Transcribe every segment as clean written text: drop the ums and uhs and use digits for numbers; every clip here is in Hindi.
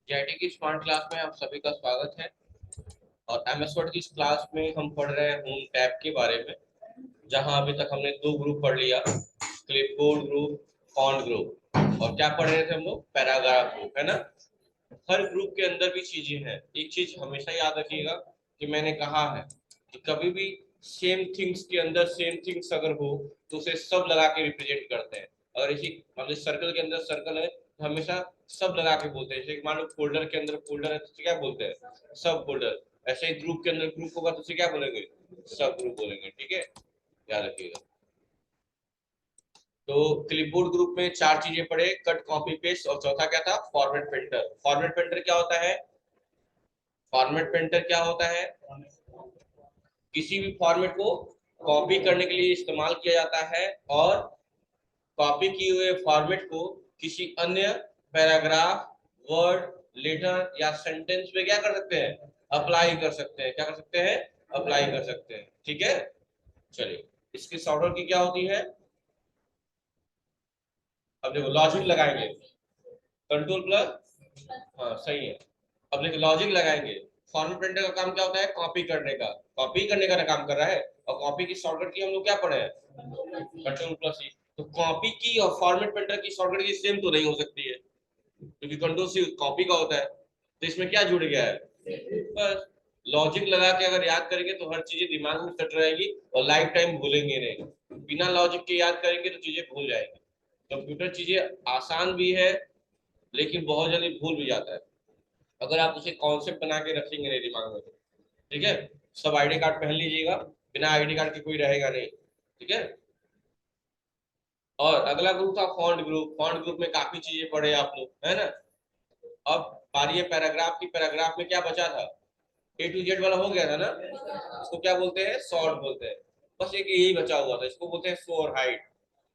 जेआईटी की स्मार्ट क्लास में आप सभी का स्वागत है। और एमएस वर्ड की इस क्लास में हम पढ़ रहे हैं होम टैब के बारे में। जहां अभी तक हमने दो ग्रुप पढ़ लिया, क्लिपबोर्ड ग्रुप, फॉन्ट ग्रुप। और क्या पढ़ रहे थे हम लोग? पैराग्राफ ग्रुप, है ना। हर ग्रुप के अंदर भी चीजें हैं। एक चीज हमेशा याद रखिएगा कि मैंने कहा है कि कभी भी सेम थिंग्स के अंदर सेम थिंग्स अगर हो तो उसे सब लगा के रिप्रेजेंट करते हैं। अगर इसी मतलब सर्कल के अंदर सर्कल है तो हमेशा सब लगा के बोलते हैं। जैसे मान लो फोल्डर के अंदर फोल्डर है तो उसे क्या बोलते हैं? सब फोल्डर। ऐसे ही ग्रुप के अंदर ग्रुप होगा तो उसे क्या बोलेंगे? सब ग्रुप बोलेंगे। ठीक है, याद रखिएगा। तो क्लिपबोर्ड ग्रुप में चार चीजें पढ़े, कट कॉपी पेस्ट, और चौथा क्या था? Format painter. फॉर्मेट पेंटर क्या होता है? फॉर्मेट पेंटर क्या होता है? किसी भी फॉर्मेट को कॉपी करने के लिए इस्तेमाल किया जाता है, और कॉपी किए हुए फॉर्मेट को किसी अन्य पैराग्राफ, वर्ड, लेटर या सेंटेंस में क्या कर सकते हैं? अप्लाई कर सकते हैं। क्या कर सकते हैं? अप्लाई कर सकते हैं। ठीक है, चलिए। इसकी शॉर्टकट की क्या होती है? अब देखो, लॉजिक लगाएंगे, कंट्रोल प्लस, हाँ सही है। अब देखो लॉजिक लगाएंगे। फॉर्मेट प्रिंटर का काम क्या होता है? कॉपी करने का। कॉपी करने का काम कर रहा है। और कॉपी की शॉर्टकट की हम लोग क्या पढ़े हैं? कंट्रोल प्लस ई। तो कॉपी की और फॉर्मेट प्रिंटर की शॉर्टकट की सेम तो नहीं हो सकती है, क्योंकि कंट्रोल सी कॉपी का होता है। तो इसमें क्या जुड़ गया है? बस लॉजिक लगा के अगर याद करेंगे तो हर चीजें दिमाग में सेट रहेगी और लाइफ टाइम भूलेंगे नहीं। बिना लॉजिक के याद करेंगे तो चीजें भूल जाएंगे। कंप्यूटर चीजें आसान भी है लेकिन बहुत जल्दी भूल भी जाता है, अगर आप उसे कॉन्सेप्ट बना के रखेंगे नहीं दिमाग में। ठीक है, सब आईडी कार्ड पहन लीजिएगा, बिना आईडी कार्ड के कोई रहेगा नहीं। ठीक है। और अगला ग्रुप था फॉन्ट ग्रुप। फॉन्ट ग्रुप में काफी चीजें पढ़े आप लोग, है ना। अब बारी है पैराग्राफ की। पैराग्राफ में क्या बचा था? ए टू जेड वाला हो गया था ना। इसको क्या बोलते हैं? शॉर्ट बोलते हैं। बस एक यही बचा हुआ था, इसको बोलते हैं शो और हाइड।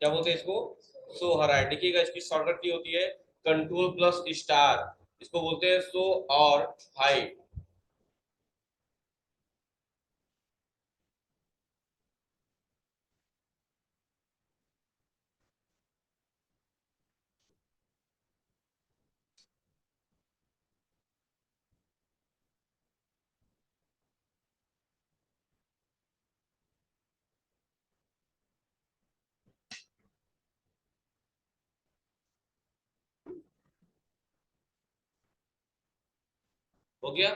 क्या बोलते हैं इसको? शो और हाइड। देखिएगा इसकी शॉर्टकट की होती है कंट्रोल प्लस स्टार। इसको बोलते हैं शो और हाइड। हो गया।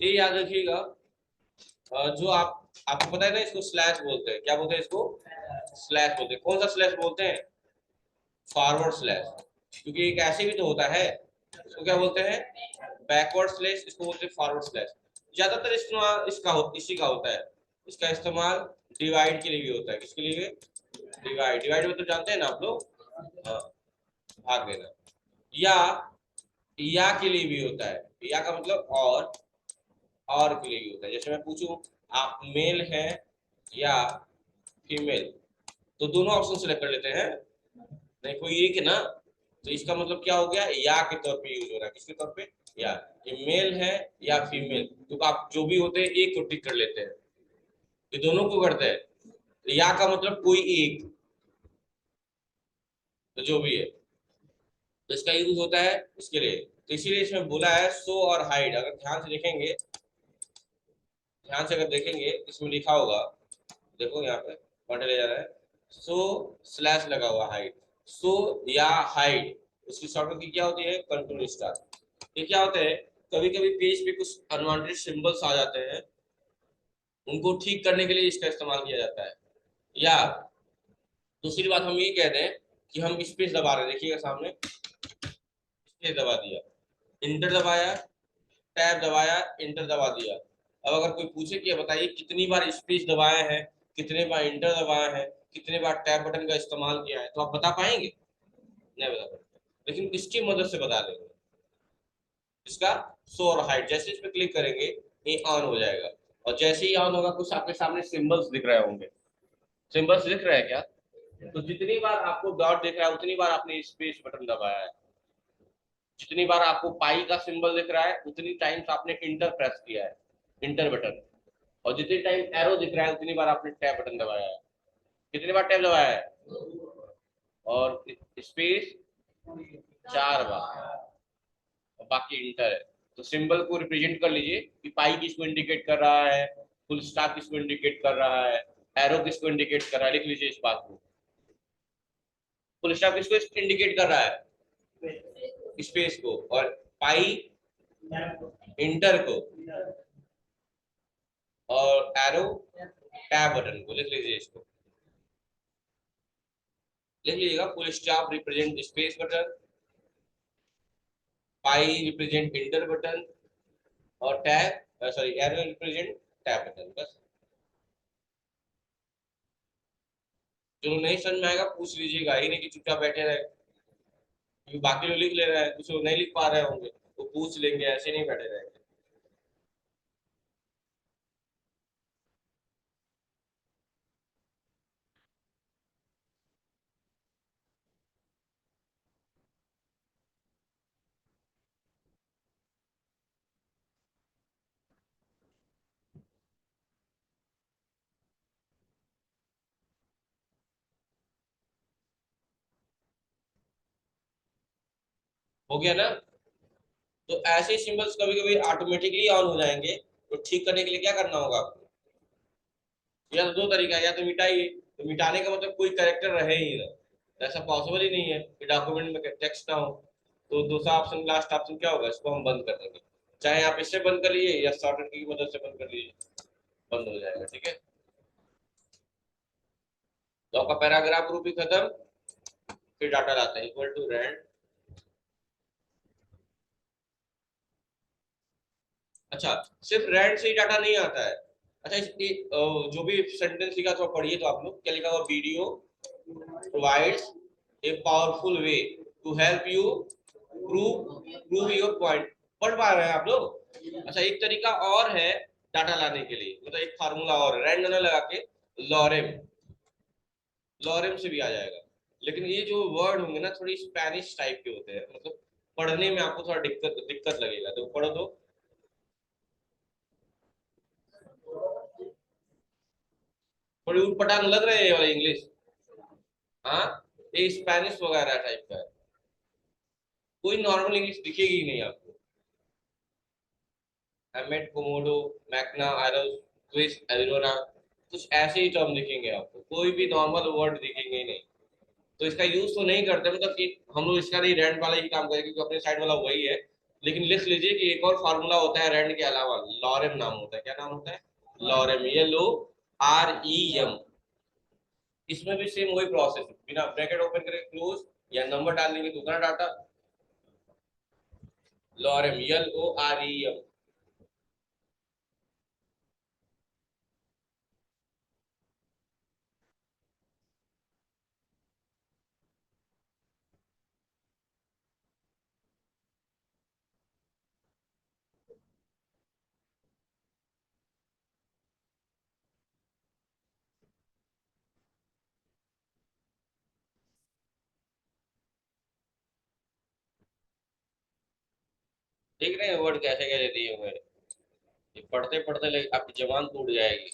ये याद रखिएगा। जो आपको पता है ना, इसको स्लैश बोलते हैं। क्या बोलते हैं इसको? स्लैश बोलते हैं। कौन सा स्लैश बोलते हैं? Forward slash. क्योंकि एक ऐसे भी तो होता है, इसको क्या बोलते हैं? Backward slash. इसको बोलते हैं फॉरवर्ड स्लैश। ज्यादातर इस्तेमाल इसी का होता है। इसका इस्तेमाल डिवाइड के लिए भी होता है। किसके लिए? डिवाइड। डिवाइड में तो जानते हैं ना आप लोग, हाँ, भाग देना। या के लिए भी होता है। या का मतलब और के लिए भी होता है। जैसे मैं पूछूं आप मेल हैं या फीमेल, तो दोनों ऑप्शन सेलेक्ट कर लेते हैं, नहीं कोई एक है ना। तो इसका मतलब क्या हो गया? या के तौर पे यूज हो रहा है। किसके तौर पे? या। ये मेल है या फीमेल, तो आप जो भी होते हैं एक को टिक कर लेते हैं। ये दोनों को करते हैं। तो या का मतलब कोई एक, तो जो भी है, तो इसका यूज होता है इसके लिए। तो इसीलिए इसमें बोला है शो और हाइड। अगर ध्यान से देखेंगे, ध्यान से अगर देखेंगे इसमें लिखा होगा, देखो यहाँ पे पढ़ने ले जा रहा है, सो स्लैश लगा हुआ हाइड। सो या हाइड, उसकी शॉर्टकट की क्या होती है? Control star. ये क्या होता है? कभी कभी पेज पे कुछ अनवांटेड सिंबल्स आ जाते हैं, उनको ठीक करने के लिए इसका इस्तेमाल किया जाता है। या दूसरी बात हम ये कह रहे हैं कि हम स्पेस दबा रहे हैं, देखिएगा सामने स्पेस दबा दिया, इंटर दबाया, टैब दबाया, इंटर दबा दिया। अब अगर कोई पूछे कि बताइए कितनी बार स्पेस दबाए हैं, कितने बार इंटर दबाए हैं, कितने बार टैब बटन का इस्तेमाल किया है, तो आप बता पाएंगे? नहीं बता पाएंगे, लेकिन इसकी मदद से बता देंगे। इसका शो और हाइड, जैसे इस पर क्लिक करेंगे ये ऑन हो जाएगा। और जैसे ही ऑन होगा कुछ आपके सामने सिंबल्स दिख रहे होंगे। सिंबल्स दिख रहा है क्या? तो जितनी बार आपको डॉट दिख रहा है उतनी बार आपने स्पेस बटन दबाया है। जितनी बार आपको पाई का सिंबल दिख रहा है उतनी टाइम्स आपने इंटर प्रेस किया है, इंटर बटन। और जितनी टाइम एरो दिख रहा है उतनी बार आपने टैब बटन दबाया है। कितनी बार टैब दबाया है? और स्पेस 4 बार। बाकी इंटर है। तो सिंबल को रिप्रेजेंट कर लीजिए कि पाई किसको इंडिकेट कर रहा है, फुल स्टॉप किसको इंडिकेट कर रहा है, एरो किसको इंडिकेट कर रहा है, लिख लीजिए इस बात को। फुल स्टॉप किसको इंडिकेट कर रहा है, स्पेस को, और पाई इंटर को, और एरो टैब बटन को। लिख लीजिए इसको, लिख लीजिएगा। Full stop represent space button, pi represent enter button, और tab sorry arrow represent tab button. बस, जो नहीं समझ में आएगा पूछ लीजिएगा, ही नहीं कि चुपचाप बैठे रहे, क्योंकि बाकी लोग लिख ले रहे हैं, कुछ लोग नहीं लिख पा रहे होंगे, वो पूछ लेंगे, ऐसे नहीं बैठे रहेंगे। हो गया ना? तो ऐसे सिंबल्स कभी कभी ऑटोमेटिकली ऑन हो जाएंगे, तो ठीक करने के लिए क्या करना होगा आपको? या तो दो तरीका है, या तो मिटाइए, तो मिटाने का मतलब कोई कैरेक्टर रहे ही ना, तो ऐसा पॉसिबल ही नहीं है कि डॉक्यूमेंट में टेक्स्ट ना हो। तो दूसरा ऑप्शन, लास्ट ऑप्शन क्या होगा, इसको हम बंद कर देंगे। चाहे आप इससे बंद कर लीजिए या शॉर्टकट की मदद से बंद कर लीजिए, बंद हो जाएगा। ठीक है, तो आपका पैराग्राफ ग्रुप भी खत्म। फिर डाटा लाते हैं इक्वल टू रैंड। अच्छा, सिर्फ रैंड से ही डाटा नहीं आता है। अच्छा, जो भी सेंटेंस लिखा था पढ़िए तो आप लोग, क्या लिखा हुआ, video provides a powerful way to help you prove your point। पढ़ पा रहे हैं आप लोग? अच्छा, एक तरीका और है डाटा लाने के लिए, मतलब एक फार्मूला और, रैंड न लगा के लॉरेम, लॉरेम से भी आ जाएगा। लेकिन ये जो वर्ड होंगे ना थोड़ी स्पेनिश टाइप के होते हैं, मतलब पढ़ने में आपको थोड़ा दिक्कत दिक्कत लगेगा, तो पढ़ो तो। थोड़ी उटपटांग लग रहे हैं ये वाला इंग्लिश। हाँ, ये स्पेनिश वगैरह टाइप का है, कोई नॉर्मल इंग्लिश दिखेगी ही नहीं आपको। एमेट, Komodo, Magna, arrows, Swiss, Arizona, कुछ ऐसे ही टर्म दिखेंगे आपको, कोई भी नॉर्मल वर्ड दिखेंगे ही नहीं। तो इसका यूज तो नहीं करते, मतलब कि हम लोग इसका नहीं, रैंड वाला ही काम करेंगे क्योंकि अपने साइड वाला वही है। लेकिन लिख लीजिए कि एक और फार्मूला होता है रैंड के अलावा, लॉरेम नाम होता है। क्या नाम होता है? लॉरेम, ये लो, REM। इसमें भी सेम वही प्रोसेस, बिना ब्रैकेट ओपन करके क्लोज या नंबर डाल देंगे तो उतना डाटा। Lorem, LOREM। देख रहे हैं वर्ड कैसे कैसे दिए हुए हैं? ये पढ़ते पढ़ते आपकी जबान टूट जाएगी।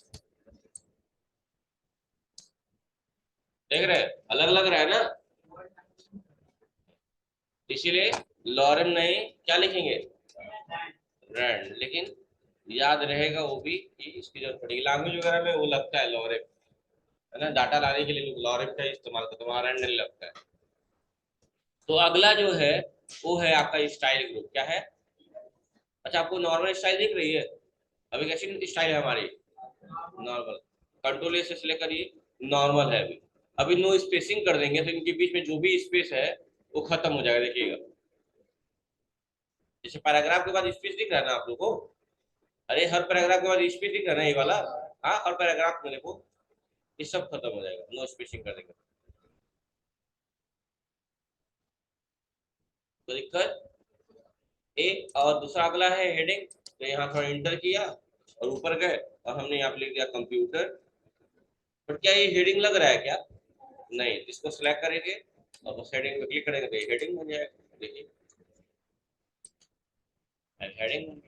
देख रहे हैं, अलग अलग रहा है ना, इसीलिए लॉरेम नहीं, क्या लिखेंगे, रैंड। लेकिन याद रहेगा वो भी कि इसकी जरूरत पड़ेगी, लैंग्वेज वगैरह में वो लगता है लॉरेम, है ना, डाटा लाने के लिए लोग लॉरेम का इस्तेमाल करते हैं, वहाँ रैंड नहीं लगता है। तो अगला जो है वो है आपका स्टाइल ग्रुप। क्या है? अच्छा, आपको नॉर्मल स्टाइल दिख रही है? अभी कैसी स्टाइल है हमारी? नॉर्मल। कंट्रोल ए से सिलेक्ट करिए, नॉर्मल है। अभी अभी नो स्पेसिंग कर देंगे तो इनके बीच में जो भी स्पेस है वो खत्म हो जाएगा, देखिएगा। जैसे पैराग्राफ के बाद स्पेस दिख रहा है ना आप लोगों को, अरे हर पैराग्राफ के बाद स्पेस दिख रहा है ना, ये वाला। हाँ, हर पैराग्राफ में देखो, ये सब खत्म हो जाएगा नो स्पेसिंग कर देंगे। तो दिक्कत एक, और दूसरा अगला है हेडिंग। तो यहाँ थोड़ा इंटर किया और ऊपर गए, और हमने यहाँ पे लिख दिया कंप्यूटर। बट क्या ये हेडिंग लग रहा है क्या? नहीं, इसको सिलेक्ट करेंगे और उस हेडिंग पे क्लिक करेंगे तो ये हेडिंग बन जाएगा, देखिए हेडिंग।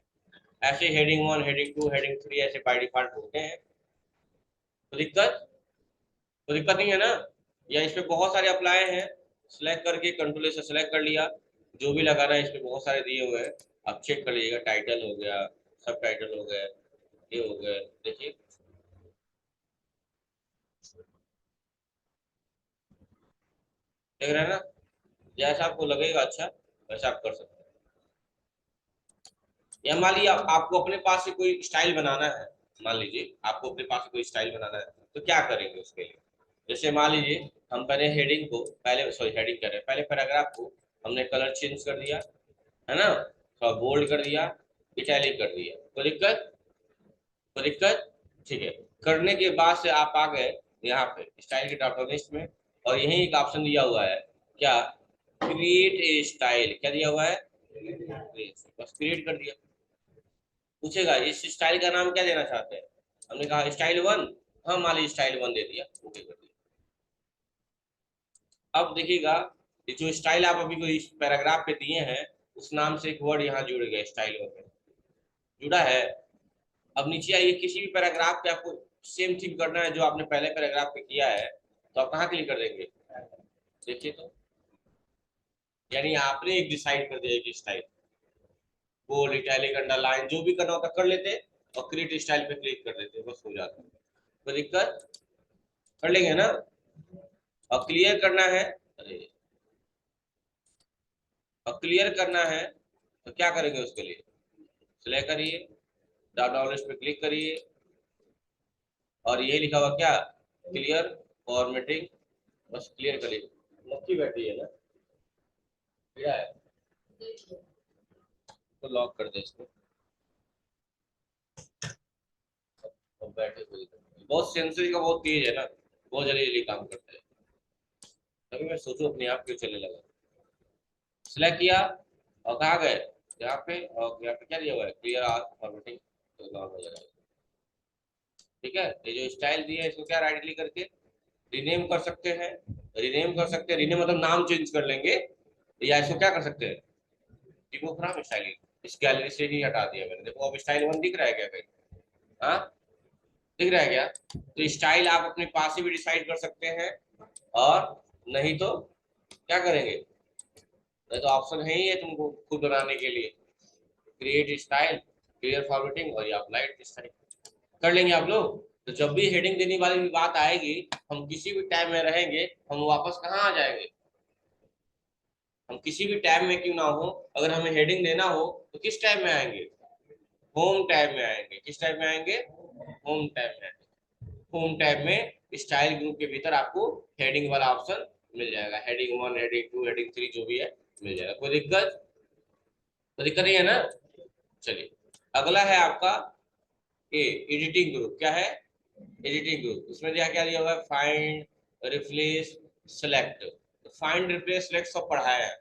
ऐसे हेडिंग 1, हेडिंग 2, हेडिंग 3 ऐसे बाय डिफॉल्ट होते हैं। तो दिक्कत, नहीं है ना? या इस पे बहुत सारे अप्लाई हैं, सिलेक्ट करके कंट्रोल से सिलेक्ट कर लिया, जो भी लगाना है इसमें बहुत सारे दिए हुए हैं, आप चेक कर लीजिएगा। टाइटल हो गया, सब टाइटल हो गए, ये हो गए, देखिए देख रहे हैं ना। जैसा आपको लगेगा अच्छा वैसा आप कर सकते हैं। या मान लीजिए आपको अपने पास से कोई स्टाइल बनाना है, मान लीजिए आपको अपने पास से कोई स्टाइल बनाना है, तो क्या करेंगे उसके लिए। जैसे मान लीजिए हम पहले हेडिंग को, पहले सॉरी हेडिंग कर रहे हैं, पहले पैराग्राफ को हमने कलर चेंज कर दिया, है ना, थोड़ा बोल्ड कर दिया, इटैलिक कर दिया, कोई दिक्कत, कोई दिक्कत, ठीक है। करने के बाद से आप आ गए यहाँ पे स्टाइल के ड्रॉप डाउन लिस्ट में, और यही एक ऑप्शन दिया हुआ है क्या, क्रिएट ए स्टाइल, क्या दिया हुआ है, बस क्रिएट कर दिया। पूछेगा इस स्टाइल का नाम क्या देना चाहते हैं, हमने कहा स्टाइल वन, हाँ मान लीजिए स्टाइल वन दे दिया, ओके कर दिया। अब देखिएगा ये जो स्टाइल आप अभी कोई पैराग्राफ पे दिए हैं, उस नाम से एक वर्ड यहाँ जुड़ गया, स्टाइल वन में जुड़ा है। अब नीचे आइए, किसी भी पैराग्राफ पे आपको सेम थिंग करना है जो आपने पहले पैराग्राफ पे किया है, तो आप कहाँ क्लिक कर देंगे, देखिए तो, यानी आपने एक डिसाइड कर दिया कि स्टाइल, बोल्ड, इटैलिक, अंडरलाइन, जो भी करना होता कर लेते, और क्रिएट स्टाइल पे क्लिक कर देते, बस हो जाता है। कोई दिक्कत, कर लेंगे ना। और क्लियर करना है, अरे और क्लियर करना है तो क्या करेंगे उसके लिए, सिलेक्ट करिए, ड्रॉप डाउन लिस्ट पे क्लिक करिए, और ये लिखा हुआ क्या, क्लियर फॉर्मेटिंग, बस क्लियर करिए। मक्खी बैठी है ना, क्या है, तो लॉक कर दे इसको, अब बैठे हुए बहुत सेंसरी का बहुत तेज है ना, बहुत जल्दी जल्दी काम करता है, तभी मैं सोचूं अपने आप क्यों चलने लगा। सिलेक्ट किया और कहाँ गए, यहाँ पे, और यहाँ पे क्या दिया हुआ है, क्लियर आर फॉर्मेटिंग, तो लॉक हो जाएगा। ठीक है, ये जो स्टाइल दिया है इसको क्या राइट क्लिक करके रीनेम कर सकते हैं, रीनेम कर सकते हैं, रीनेम मतलब नाम चेंज कर लेंगे, या इसको क्या कर सकते हैं, रिमूव फ्रॉम स्टाइलिंग, इस गैलरी से ही हटा दिया मैंने, देखो अब स्टाइल वन दिख रहा है क्या कहीं, हाँ दिख रहा है क्या। तो स्टाइल आप अपने पास से भी डिसाइड कर सकते हैं, और नहीं तो क्या करेंगे, नहीं तो ऑप्शन है ही है तुमको खुद बनाने के लिए, क्रिएट स्टाइल, क्लियर फॉर्मेटिंग, और ये अप्लाइड स्टाइल कर लेंगे आप लोग। तो जब भी हेडिंग देने वाली भी बात आएगी, हम किसी भी टाइम में रहेंगे, हम वापस कहाँ आ जाएंगे, हम किसी भी टाइम में क्यों ना हो, अगर हमें हेडिंग देना हो तो किस टाइम में आएंगे, होम टैब में आएंगे, किस टाइप में आएंगे, होम टैब में आएंगे। होम टैब में स्टाइल ग्रुप के भीतर आपको हेडिंग वाला ऑप्शन मिल जाएगा, heading one, heading two, heading three, जो भी है मिल जाएगा, कोई दिक्कत, कोई दिक्कत नहीं है ना। चलिए अगला है आपका ए, एडिटिंग ग्रुप, क्या है, एडिटिंग ग्रुप, इसमें क्या दिया हुआ है, find, replace, select. Find, replace, select सब पढ़ाया है,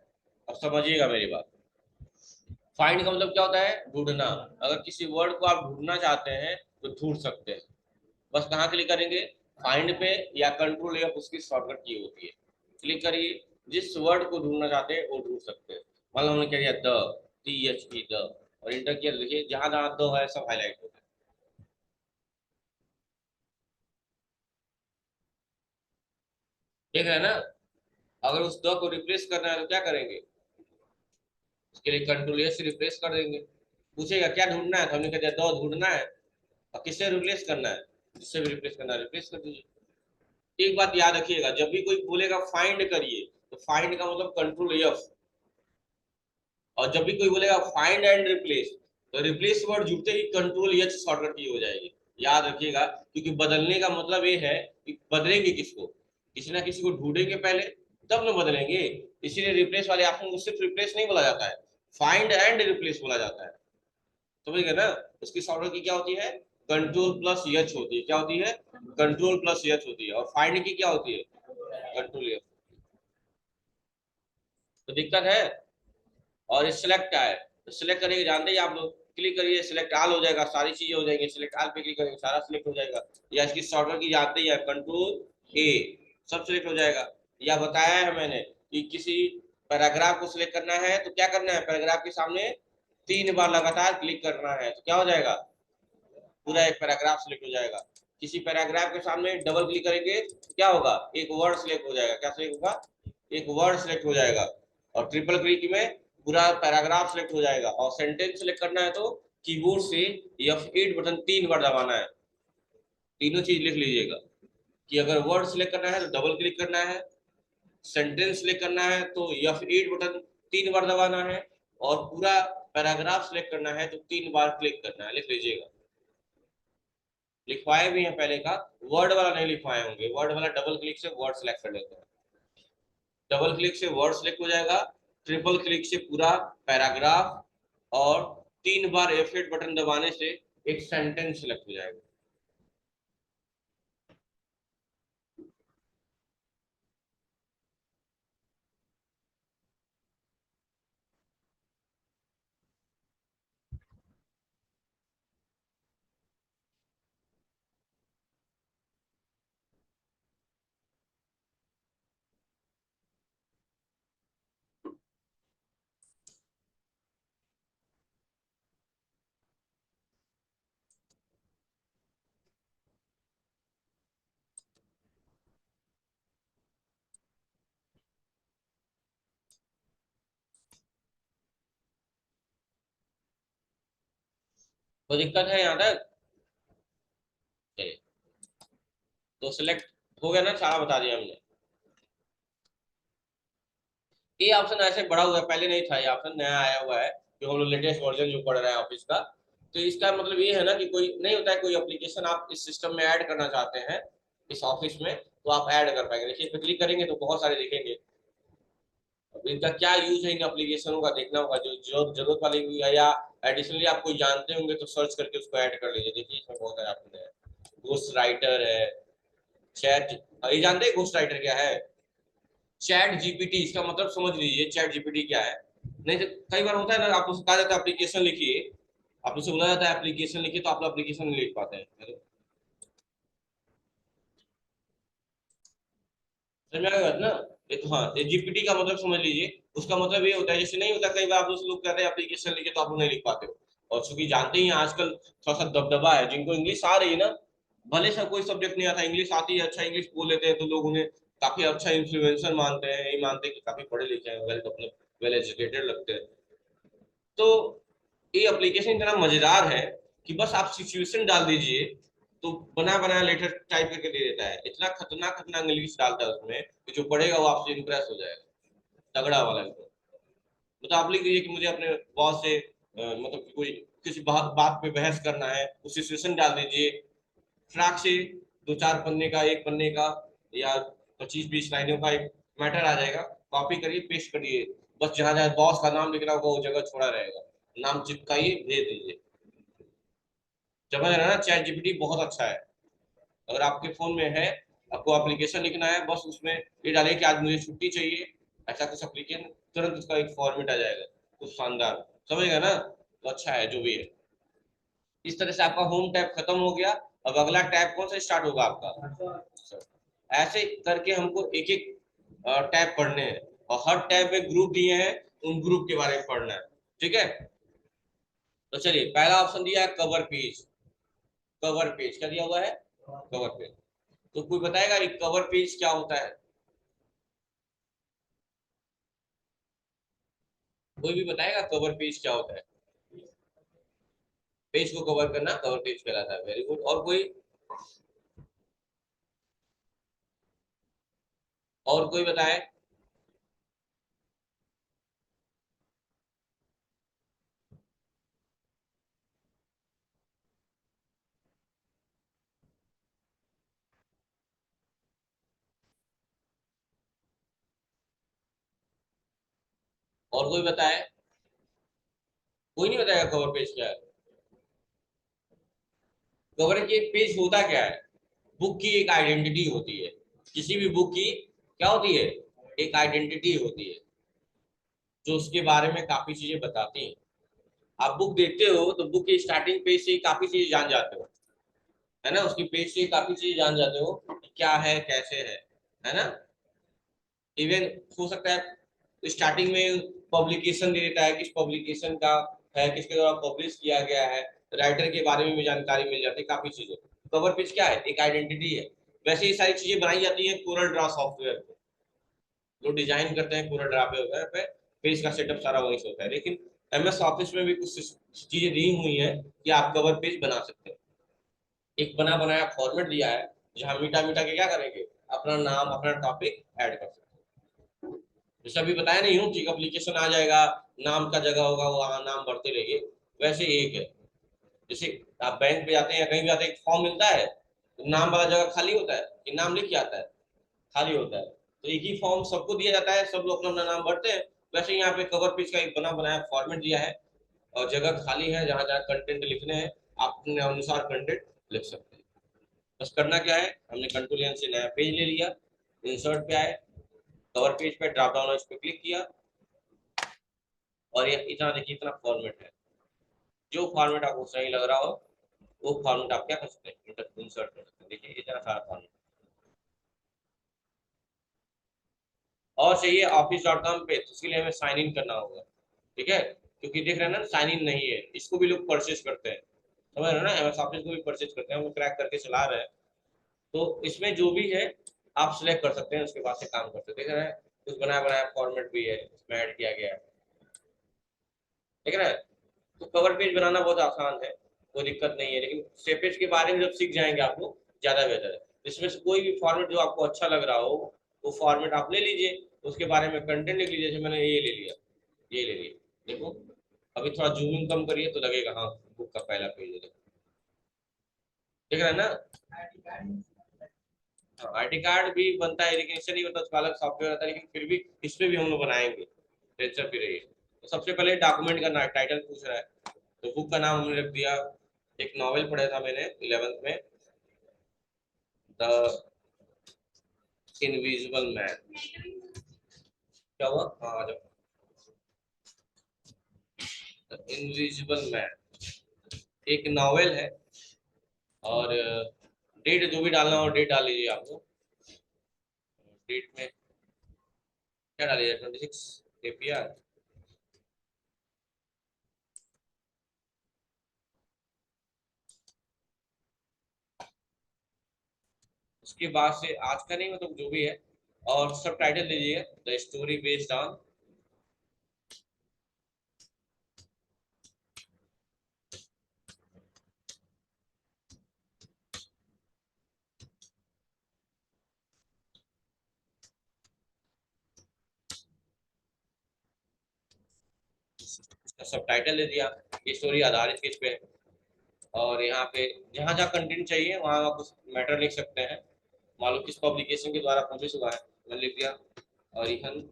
अब समझिएगा मेरी बात। फाइंड का मतलब क्या होता है, ढूंढना, अगर किसी वर्ड को आप ढूंढना चाहते हैं तो ढूंढ सकते हैं, बस कहाँ क्लिक करेंगे, फाइंड पे, या कंट्रोल या उसकी शॉर्टकट की होती है, क्लिक करिए, जिस वर्ड को ढूंढना चाहते हैं वो ढूंढ सकते हैं। मान लो हमने क्या किया, द, THE, द, और इंटर किया, देखिए जहां जहां द है सब हाईलाइट हो गया, देख रहे हैं ना। अगर उस द को रिप्लेस करना है तो क्या करेंगे, उसके लिए कंट्रोल एस से रिप्लेस कर देंगे। पूछेगा क्या ढूंढना है, तो हमने कह दिया द ढूंढना है, और किससे रिप्लेस करना है, जिससे भी रिप्लेस करना है रिप्लेस कर दीजिए। एक बात याद रखिएगा, जब भी कोई बोलेगा फाइंड करिए, तो फाइंड का मतलब कंट्रोल एफ, और जब भी कोई बोलेगा फाइंड एंड रिप्लेस, तो रिप्लेस वर्ड जुड़ते ही कंट्रोल एच शॉर्टकट की हो जाएगी, याद रखिएगा, क्योंकि बदलने का मतलब ये है कि बदलेंगे किसको, किसी ना किसी को ढूंढेंगे पहले, तब न बदलेंगे। इसीलिए रिप्लेस वाले ऑप्शन को सिर्फ रिप्लेस नहीं बोला जाता है, फाइंड एंड रिप्लेस बोला जाता है, समझ गए ना। उसकी शॉर्टकट की क्या होती है, कंट्रोल प्लस एच होती है, क्या होती है, कंट्रोल प्लस एच होती है, और फाइंड की क्या होती है, कंट्रोल एफ। तो दिक्कत है। और सिलेक्ट क्या है, तो सिलेक्ट करेंगे, जानते ही आप लोग, क्लिक करिए, सिलेक्ट आल हो जाएगा, सारी चीजें हो जाएंगी, सिलेक्ट आल पे क्लिक करेंगे सारा सिलेक्ट हो जाएगा, या इसकी शॉर्टकट की जानते ही है, कंट्रोल ए, सब सिलेक्ट हो जाएगा। या बताया है मैंने कि किसी पैराग्राफ को सिलेक्ट करना है तो क्या करना है, पैराग्राफ के सामने 3 बार लगातार क्लिक करना है, तो क्या हो जाएगा, पूरा एक पैराग्राफ सिलेक्ट हो जाएगा। किसी पैराग्राफ के सामने डबल क्लिक करेंगे तो क्या होगा, एक वर्ड सिलेक्ट हो जाएगा, क्या सिलेक्ट होगा, एक वर्ड सिलेक्ट हो जाएगा। और ट्रिपल क्लिक में पूरा पैराग्राफ सिलेक्ट हो जाएगा। और सेंटेंस सिलेक्ट करना है तो कीबोर्ड से F8 बटन 3 बार दबाना है। तीनों चीज लिख लीजिएगा कि अगर वर्ड सिलेक्ट करना है तो डबल क्लिक करना है, सेंटेंस सिलेक्ट करना है तो F8 बटन 3 बार दबाना है, और पूरा पैराग्राफ सिलेक्ट करना है तो 3 बार क्लिक करना है। लिख लीजिएगा। लिखवाए भी हैं पहले का, वर्ड वाला नहीं लिखवाए होंगे। वर्ड वाला डबल क्लिक से वर्ड सिलेक्ट कर लेते हैं, डबल क्लिक से वर्ड सिलेक्ट हो जाएगा, ट्रिपल क्लिक से पूरा पैराग्राफ, और 3 बार F8 बटन दबाने से एक सेंटेंस सिलेक्ट हो जाएगा। तो दिक्कत है यहाँ तक? चलिए, तो सिलेक्ट हो गया ना, सारा बता दिया हमने। ये ऑप्शन ऐसे बढ़ा हुआ है, पहले नहीं था, ये ऑप्शन नया आया हुआ है जो हम लोग लेटेस्ट वर्जन जो पढ़ रहे हैं ऑफिस का। तो इसका मतलब ये है ना कि कोई नहीं होता है, कोई एप्लीकेशन आप इस सिस्टम में ऐड करना चाहते हैं इस ऑफिस में, तो आप ऐड कर पाएंगे। देखिए, इस पर क्लिक करेंगे तो बहुत सारे दिखेंगे। अब इनका क्या यूज है, इन एप्लीकेशनों का देखना होगा, जो जो जरूरत वाली हुई है, या एडिशनली आप कोई जानते होंगे तो सर्च करके उसको ऐड कर लीजिए। देखिए, इसमें बहुत सारे ऑप्शन है। घोस्ट राइटर है, चैट, ये जानते हैं घोस्ट राइटर क्या है? चैट जीपीटी, इसका मतलब समझ लीजिए चैट जीपीटी क्या है। नहीं तो कई बार होता है ना, आपको कहा जाता है एप्लीकेशन लिखिए, आप उससे बोला जाता है एप्लीकेशन लिखिए, तो आप लोग एप्लीकेशन नहीं लिख पाते हैं। समझ में आ गई बात ना? ये तो हाँ, ये जीपीटी का मतलब समझ लीजिए। उसका मतलब ये होता है, जैसे नहीं होता कई बार आप दोस्त लोग कहते हैं एप्लीकेशन लिखे, तो आप लोग नहीं लिख पाते हो। और चूंकि जानते ही हैं आजकल थोड़ा सा दबदबा है, जिनको इंग्लिश आ रही है ना, भले से कोई सब्जेक्ट नहीं आता, इंग्लिश आती है, अच्छा इंग्लिश बोल लेते हैं, तो लोग उन्हें काफी अच्छा इन्फ्लुएंसर मानते हैं, यही मानते हैं कि काफी पढ़े लिखे हैं, वेल मतलब वेल एजुकेटेड लगते हैं। तो ये एप्लीकेशन इतना मजेदार है कि बस आप सिचुएशन डाल दीजिए तो बना बनाया लेटर टाइप करके दे देता है। इतना खतरनाक खतरनाक इंग्लिश डालता है उसमें कि जो पढ़ेगा वो आपसे इंप्रेस हो जाएगा, तगड़ा वाला एकदम। मतलब आप लिख दीजिए कि मुझे अपने बॉस से मतलब कि कोई किसी बात पे बहस करना है, उस सिचुएशन डाल दीजिए। फ्राक से 2-4 पन्ने का, 1 पन्ने का, या 25-20 लाइनों का एक मैटर आ जाएगा। कॉपी करिए, पेस्ट करिए, बस जहां जहां बॉस का नाम लिख रहा होगा वो जगह छोड़ा रहेगा, नाम चिपकाइए, भेज दीजिए। समझ रहे हैं ना? चैट जीपीटी बहुत अच्छा है। अगर आपके फोन में है, आपको एप्लीकेशन लिखना है, बस उसमें ये डालिए कि आज मुझे छुट्टी चाहिए, ऐसा कुछ एप्लीकेशन, तुरंत उसका एक फॉर्मेट आ जाएगा, कुछ शानदार। समझ गए ना? तो अच्छा है जो भी है। इस तरह से आपका होम टैब खत्म हो गया। अब अगला टैब कौन सा स्टार्ट होगा आपका? ऐसे करके हमको एक एक टैब पढ़ने हैं, और हर टैब में ग्रुप दिए हैं, उन ग्रुप के बारे में पढ़ना है। ठीक है? तो चलिए, पहला ऑप्शन दिया है कवर पेज। कवर पेज क्या दिया हुआ है? Cover page. तो कोई बताएगा ये कवर पेज क्या होता है? कोई भी बताएगा कवर पेज क्या होता है? पेज को कवर करना कवर पेज कहलाता है। Very good. और कोई? और कोई बताए? और कोई बताए? कोई नहीं बताएगा कवर पेज क्या है? कवर की एक पेज होता क्या है? बुक की एक आइडेंटिटी होती है। किसी भी बुक की क्या होती है? एक आइडेंटिटी होती है, जो उसके बारे में काफी चीजें बताती हैं। आप बुक देखते हो तो बुक के स्टार्टिंग पेज से ही काफी चीजें जान जाते हो, है ना? उसकी पेज से ही काफी चीजें जान जाते हो कि क्या है, कैसे है ना? इवन हो सकता है स्टार्टिंग में पब्लिकेशन दे देता है, किस पब्लिकेशन का है, किसके द्वारा पब्लिश किया गया है, राइटर के बारे में भी जानकारी मिल जाती है, काफी चीजें। कवर पेज क्या है? एक आइडेंटिटी है। वैसे ही सारी चीजें बनाई जाती हैं कोरल ड्रॉ सॉफ्टवेयर पे, जो डिजाइन करते हैं कोरल ड्रॉ पे, पेज का सेटअप सारा वहीं से होता है। लेकिन एमएस ऑफिस में भी कुछ चीजें दी हुई है कि आप कवर पेज बना सकते हैं। एक बना बनाया फॉर्मेट दिया है जहां मीटा मीटा के क्या करेंगे, अपना नाम अपना टॉपिक ऐड कर सकते हैं। जैसे अभी बताया नहीं हूँ कि एप्लीकेशन आ जाएगा, नाम का जगह होगा वहां नाम बढ़ते रहेंगे, वैसे एक है। जैसे आप बैंक पे जाते हैं या कहीं भी जाते हैं, एक फॉर्म मिलता है तो नाम वाला जगह खाली होता है कि नाम लिख के आता है, खाली होता है। तो एक ही फॉर्म सबको दिया जाता है, सब लोग अपना अपना नाम भरते हैं। वैसे यहाँ पे कवर पेज का एक बना बनाया फॉर्मेट दिया है और जगह खाली है जहां जहां कंटेंट लिखने हैं आप अपने अनुसार कंटेंट लिख सकते हैं। बस करना क्या है, हमने कंट्रोल एन से नया पेज ले लिया, इंसर्ट पे आए, कवर पेज पे ड्रॉप डाउन इस पे क्लिक किया और ये इतना देखिए इतना फॉर्मेट है। जो फॉर्मेट आपको सही लग रहा हो वो फॉर्मेट आप क्या कर सकते हैं, इंसर्ट कर सकते हैं। देखिए इतना सारा फॉर्मेट। और चाहिए office.com पे तो उसके लिए हमें साइन इन करना होगा, ठीक है। क्योंकि देख रहे हैं ना साइन इन नहीं है, इसको भी लोग परचेज करते हैं, समझ रहे हैं ना, एमएस ऑफिस को भी परचेज करते हैं, हम क्रैक करके चला रहे हैं। तो इसमें जो भी है आप सिलेक्ट कर सकते हैं, उसके बाद से काम कर सकते हैं। देख रहे हैं कुछ बनाया बनाया फॉर्मेट भी है इसमें ऐड किया गया है, देख रहे हैं। तो कवर पेज बनाना बहुत आसान है, कोई दिक्कत नहीं है, लेकिन स्टेपेज के बारे में जब सीख जाएंगे आप लोग ज्यादा बेहतर है। इसमें से कोई भी फॉर्मेट जो आपको अच्छा लग रहा हो वो फॉर्मेट आप ले लीजिए, उसके बारे में कंटेंट लिख लीजिए। जैसे मैंने ये ले लिया, ये ले लिया, देखो अभी थोड़ा जूमिंग कम करिए तो लगेगा हाँ बुक का पहला पेज है, देखो देख रहे हैं ना। हाँ आईडी कार्ड भी बनता है लेकिन इससे नहीं बनता, उसका अलग सॉफ्टवेयर आता है, लेकिन फिर भी इस पे भी हम लोग बनाएंगे, टेंशन भी रहिए। तो सबसे पहले डॉक्यूमेंट का टाइटल पूछ रहा है, तो बुक का नाम हमने रख दिया। एक नॉवेल पढ़ा था मैंने 11th में, द इनविजिबल मैन। क्या हुआ, हाँ आ जाओ। द इनविजिबल मैन एक नॉवेल है और डेट जो भी डालना हो डेट डाल लीजिए आप लोग। डेट में क्या डालिए, 26 एपीआर। उसके बाद से आज का नहीं मतलब जो भी है, और सब टाइटल दीजिए द स्टोरी बेस्ड ऑन। उसका सब टाइटल दे दिया, ये स्टोरी आधारित किस पे है। और यहाँ पे जहाँ जहाँ कंटेंट चाहिए वहाँ आप उस मैटर लिख सकते हैं, मालूम किस पब्लिकेशन के द्वारा पब्लिश हुआ है, मैंने लिख दिया और इहन,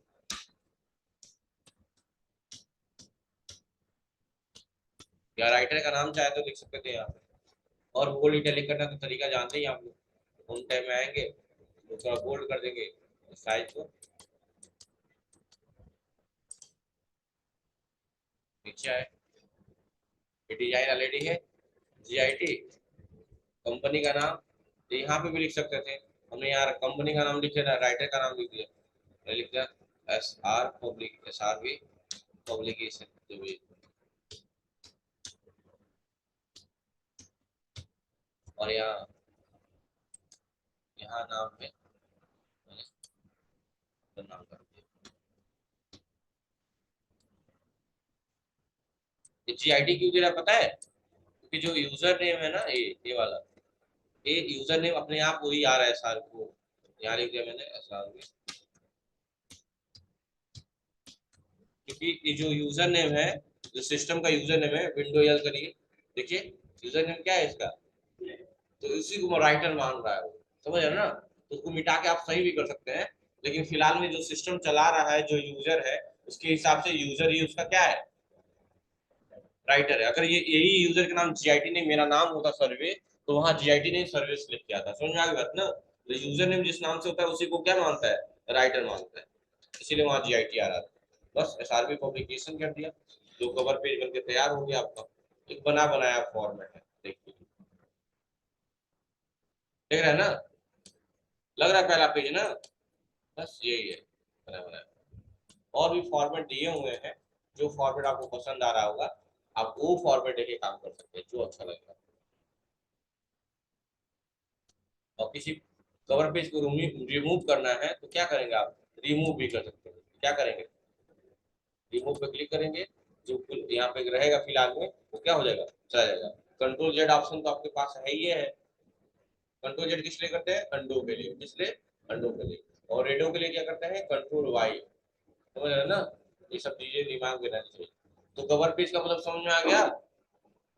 या राइटर का नाम चाहे तो लिख सकते थे यहाँ पे। और बोल्ड इटैलिक करना तो तरीका जानते ही आप लोग, होम टाइम में आएंगे तो थोड़ा बोल्ड कर देंगे साइज को। नीचे आए, ये डिजाइन ऑलरेडी है, जीआईटी कंपनी का नाम, तो यहाँ पे भी लिख सकते थे। हमने यहाँ कंपनी का नाम लिख दिया, राइटर का नाम लिख दिया, मैं लिख दिया S R public, S R B publication जो भी। और यहाँ यहाँ नाम पे मैंने नाम कर दिया। जीआईटी क्यों दे रहा पता है, क्योंकि जो यूजर नेम है ना ये वाला, ये यूजर नेम अपने आप वही आ रहा है सर को, यहाँ लिख दिया मैंने एसआर बी। क्योंकि ये जो यूजर नेम है, जो सिस्टम का यूजर नेम है विंडो यल करिए, देखिए यूजर नेम क्या है इसका, तो इसी को राइटर मान रहा है वो, समझ रहे ना। तो उसको मिटा के आप सही भी कर सकते हैं, लेकिन फिलहाल में जो सिस्टम चला रहा है जो यूजर है उसके हिसाब से यूजर ही उसका क्या है, राइटर है। अगर ये यही यूजर का नाम जीआईटी नहीं मेरा नाम होता सर्वे, तो वहां जीआईटी नहीं सर्विस लिख के आता, समझ में आ गई बात ना। तो यूजर नेम जिस नाम से होता है उसी को क्या मानता है, राइटर मानता है, इसीलिए वहां जीआईटी आ रहा था। बस एसआरबी पब्लिकेशन कर दिया, जो कवर पेज बनके तैयार हो गया आपका, एक बना बनाया फॉर्मेट है, देखिए देख रहे हैं ना, लग रहा है पहला पेज ना, बस यही है बना बनाया। और भी फॉर्मेट दिए हुए हैं, जो फॉर्मेट आपको पसंद आ रहा होगा आप वो फॉर्मेट लेके काम कर सकते हैं जो अच्छा लगेगा। और किसी कवर पेज को रिमूव करना है तो क्या करेंगे आप, रिमूव भी कर सकते हैं, क्या करेंगे, रिमूव पे क्लिक करेंगे, जो यहाँ पे रहेगा फिलहाल में वो क्या हो जाएगा, चला जाएगा। कंट्रोल जेड ऑप्शन तो आपके पास है ही है। कंट्रोल जेड किस लिए करते हैं, अंडो के लिए, किस लिए, अंडो के लिए। और रेडो के लिए क्या करते हैं, कंट्रोल वाई। समझ रहे हैं ना, ये सब चीजें दिमाग में रहनी चाहिए। तो कवर पेज का मतलब समझ में आ गया।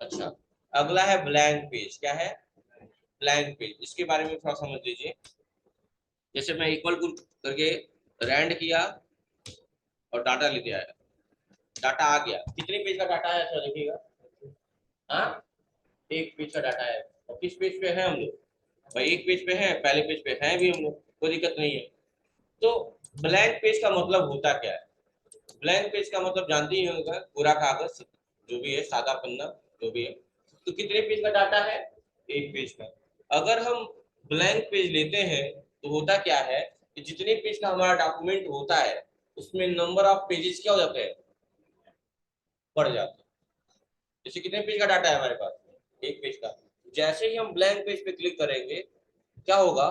अच्छा, अगला है ब्लैंक पेज। क्या है, ब्लैंक पेज। इसके बारे में थोड़ा समझ लीजिए। जैसे मैं इक्वल टू करके रैंड किया और डाटा लेके आया, डाटा आ गया। कितने पेज का डाटा है, अच्छा देखिएगा। हाँ, एक पेज का डाटा है। और किस पेज पे है हम लोग, भाई एक पेज पे है, पहले पेज पे है भी हम लोग, कोई दिक्कत नहीं है। तो ब्लैंक पेज का मतलब होता क्या है, ब्लैंक पेज का मतलब जानते ही होगा, पूरा कागज, जो भी है, सादा पन्ना, जो भी है। तो कितने पेज का डाटा है, एक पेज का। अगर हम ब्लैंक पेज लेते हैं तो होता क्या है कि जितने पेज का हमारा डॉक्यूमेंट होता है उसमें नंबर ऑफ पेजेस क्या हो जाते हैं, बढ़ जाते हैं। जैसे कितने पेज का डाटा है हमारे पास, एक पेज का। जैसे ही हम ब्लैंक पेज पे क्लिक करेंगे क्या होगा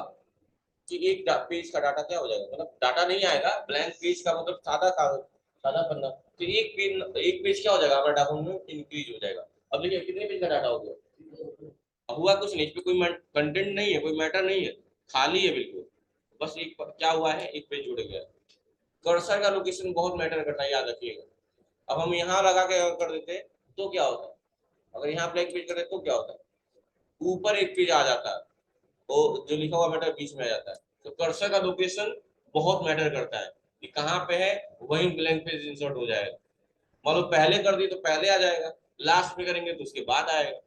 कि एक पेज का डाटा क्या हो जाएगा, मतलब डाटा नहीं आएगा, ब्लैंक पेज का मतलब सादा कागज, सादा पन्ना। तो एक पेज क्या हो जाएगा, हमारा डॉक्यूमेंट इंक्रीज हो जाएगा। अब देखिए कितने पेज का डाटा हो गया, अब हुआ कुछ नहीं, इस पे कोई कंटेंट नहीं है, कोई मैटर नहीं है, खाली है बिल्कुल। बस एक क्या हुआ है, एक पेज जुड़ गया। कर्सर का लोकेशन बहुत मैटर करता है, याद रखिएगा। अब हम यहाँ लगा के अगर कर देते तो क्या होता है, अगर यहाँ ब्लैंक पेज करते तो क्या होता है, ऊपर एक पेज आ जाता है, वो जो लिखा हुआ मैटर बीच में आ जाता है। तो कर्सर का लोकेशन बहुत मैटर करता है कि कहाँ पे है, वही ब्लैंक पेज इंसर्ट हो जाएगा। मान लो पहले कर दी तो पहले आ जाएगा, लास्ट में करेंगे तो उसके बाद आएगा।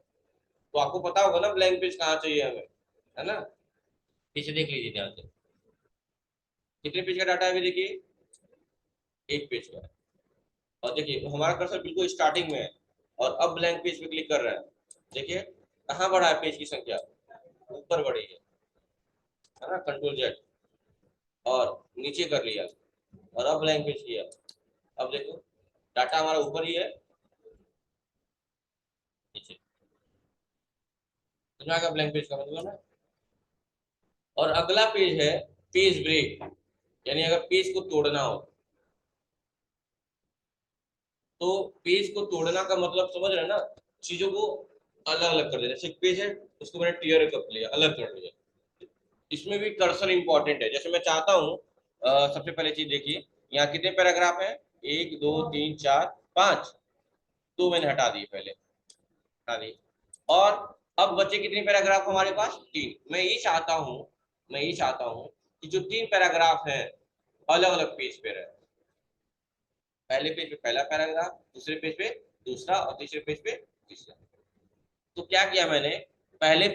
तो आपको पता होगा ना ब्लैंक पेज कहाँ चाहिए हमें, है ना। पीछे देख लीजिए ध्यान से, कितने पेज का डाटा है, अभी देखिए एक पेज का है। और देखिए हमारा कर्सर बिल्कुल स्टार्टिंग में है, और अब ब्लैंक पेज पे क्लिक कर रहा है। देखिए कहाँ बढ़ा है पेज की संख्या, ऊपर बढ़ी है ना, कंट्रोल जेड, और नीचे कर लिया, और अब ब्लैंक पेज किया। अब देखो डाटा हमारा ऊपर ही है, नीचे। समझ आ ब्लैंक पेज का मतलब ना। और अगला पेज है पेज ब्रेक, यानी अगर पेज को तोड़ना हो, तो पेज को तोड़ना का मतलब समझ रहे हैं ना, चीजों को अलग अलग कर देना। जैसे एक पेज है, उसको मैंने टीयर कर लिया, अलग कर लिया। इसमें भी कर्सर इंपॉर्टेंट है। जैसे मैं चाहता हूँ, सबसे पहले चीज देखिए, यहाँ कितने पैराग्राफ है, एक दो तीन चार पांच, दो मैंने हटा दिए, पहले हटा दिए। और अब बचे कितने पैराग्राफ हमारे पास, तीन। मैं ये चाहता हूँ कि जो तीन पैराग्राफ हैं अलग अलग पेज पे रहे। पहले पेज पे पहला पैराग्राफ, दूसरे पेज पे दूसरा, और तीसरे पेज पे तीसरा। तो क्या किया मैंने, पहले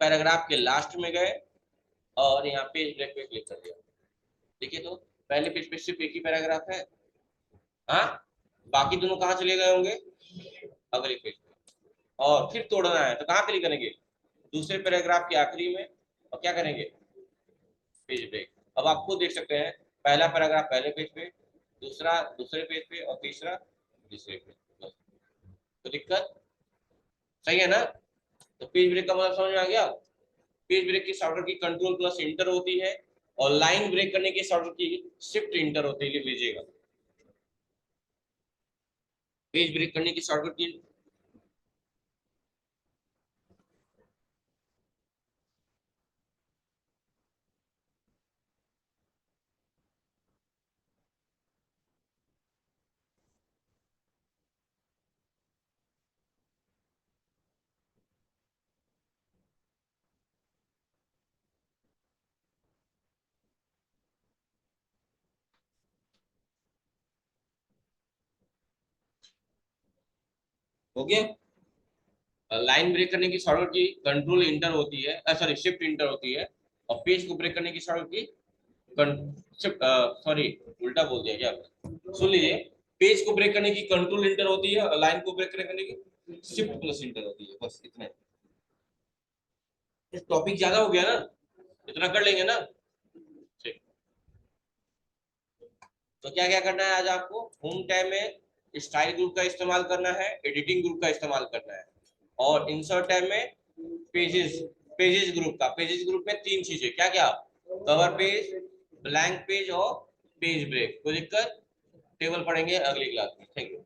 पैराग्राफ के लास्ट में गए और यहाँ पेज ब्रेक पे क्लिक कर दिया। देखिए तो पहले पेज पे सिर्फ एक ही पैराग्राफ है, हाँ, बाकी दोनों कहाँ चले गए होंगे, अगले पेज पे। और फिर तोड़ना है तो कहाँ क्लिक करेंगे, दूसरे पैराग्राफ के आखिरी में, और क्या करेंगे, पेज ब्रेक। अब आप खुद देख सकते हैं, पहला पैराग्राफ पहले पेज पे, दूसरा दूसरे पेज पे, और तीसरा तीसरे पेज पे। तो दिक्कत सही है ना। तो पेज ब्रेक का मतलब समझ में आ गया। पेज ब्रेक की शॉर्टकट की कंट्रोल प्लस इंटर होती है, और लाइन ब्रेक करने की शॉर्टकट की शिफ्ट इंटर होती है, लिख लीजिएगा। पेज ब्रेक करने की शॉर्टकट की, हो गया। लाइन ब्रेक करने की शॉर्टकट की कंट्रोल इंटर होती है, सॉरी शिफ्ट इंटर होती है। और पेज को ब्रेक करने की शॉर्टकट की शिफ्ट, सॉरी उल्टा बोल दिया क्या, सुन लीजिए। पेज को ब्रेक करने की कंट्रोल इंटर होती है, और लाइन को ब्रेक करने की शिफ्ट प्लस इंटर होती है, बस इतना। टॉपिक ज्यादा हो गया ना, इतना कर लेंगे ना। ठीक। तो क्या क्या करना है आज आपको, होम टैब में स्टाइल ग्रुप का इस्तेमाल करना है, एडिटिंग ग्रुप का इस्तेमाल करना है, और इंसर्ट टैब में पेजेस, पेजेस ग्रुप का। पेजेस ग्रुप में तीन चीजें, क्या क्या, कवर पेज, ब्लैंक पेज, और पेज ब्रेक। कोई दिक्कत, टेबल पढ़ेंगे अगली क्लास में। Thank you.